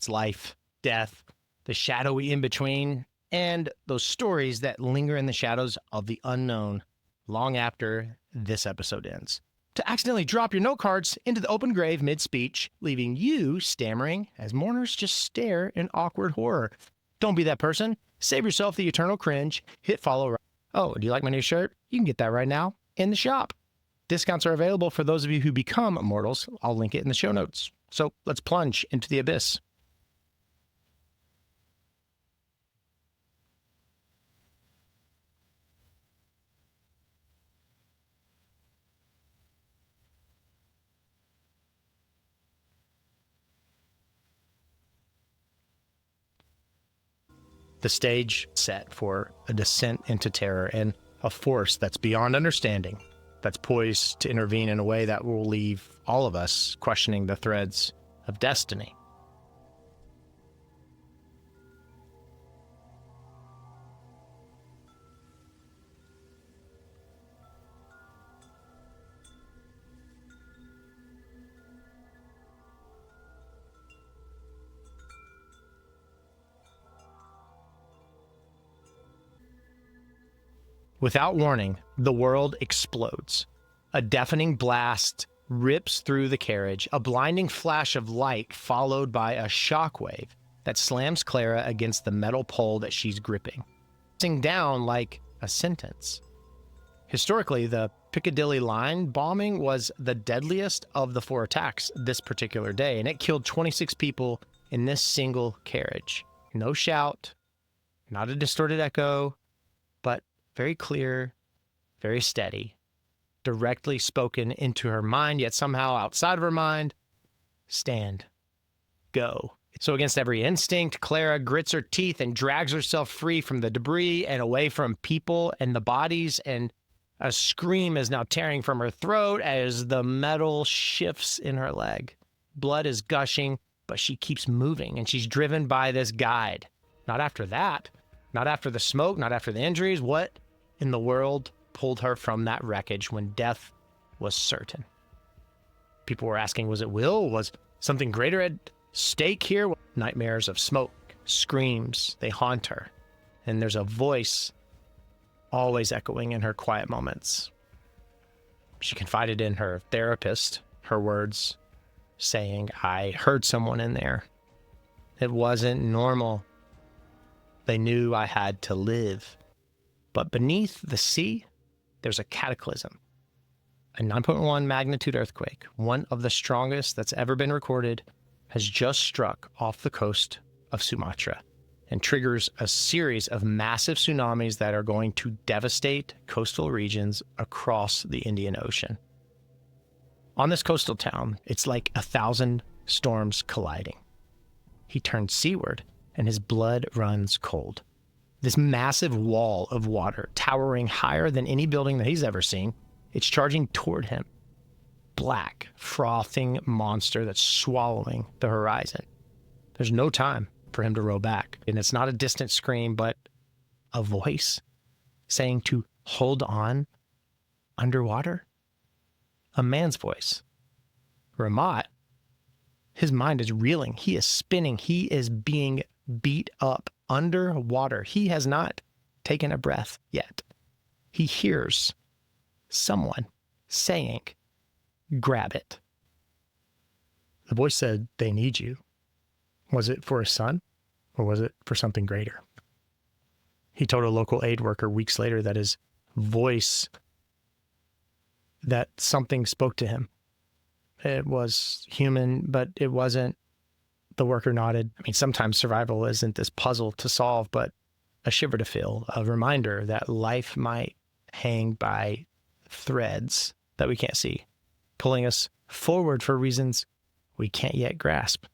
It's life, death, the shadowy in between, and those stories that linger in the shadows of the unknown long after this episode ends. To accidentally drop your note cards into the open grave mid-speech, leaving you stammering as mourners just stare in awkward horror. Don't be that person. Save yourself the eternal cringe. Hit follow. Oh, do you like my new shirt? You can get that right now in the shop. Discounts are available for those of you who become immortals. I'll link it in the show notes. So let's plunge into the abyss. The stage set for a descent into terror and a force that's beyond understanding, that's poised to intervene in a way that will leave all of us questioning the threads of destiny. Without warning, the world explodes. A deafening blast rips through the carriage, a blinding flash of light followed by a shockwave that slams Clara against the metal pole that she's gripping, sitting down like a sentence. Historically, the Piccadilly line bombing was the deadliest of the 4 attacks this particular day, and it killed 26 people in this single carriage. No shout, not a distorted echo, but very clear, very steady, directly spoken into her mind, yet somehow outside of her mind. Stand. Go. So against every instinct, Clara grits her teeth and drags herself free from the debris and away from people and the bodies, and a scream is now tearing from her throat as the metal shifts in her leg. Blood is gushing, but she keeps moving, and she's driven by this guide. Not after that. Not after the smoke, not after the injuries. What in the world pulled her from that wreckage when death was certain? People were asking, was it will? Was something greater at stake here? Nightmares of smoke, screams, they haunt her. And there's a voice always echoing in her quiet moments. She confided in her therapist, her words saying, I heard someone in there. It wasn't normal. They knew I had to live. But beneath the sea, there's a cataclysm. A 9.1 magnitude earthquake, one of the strongest that's ever been recorded, has just struck off the coast of Sumatra and triggers a series of massive tsunamis that are going to devastate coastal regions across the Indian Ocean. On this coastal town, it's like 1,000 storms colliding. He turns seaward, and his blood runs cold. This massive wall of water, towering higher than any building that he's ever seen, it's charging toward him. Black, frothing monster that's swallowing the horizon. There's no time for him to row back. And it's not a distant scream, but a voice saying to hold on underwater. A man's voice. Ramat, his mind is reeling. He is spinning. He is being beat up underwater. He has not taken a breath yet. He hears someone saying, grab it. The voice said, they need you. Was it for his son, or was it for something greater? He told a local aid worker weeks later that his voice, that something spoke to him. It was human, but it wasn't. The worker nodded. I mean, sometimes survival isn't this puzzle to solve, but a shiver to feel, a reminder that life might hang by threads that we can't see, pulling us forward for reasons we can't yet grasp.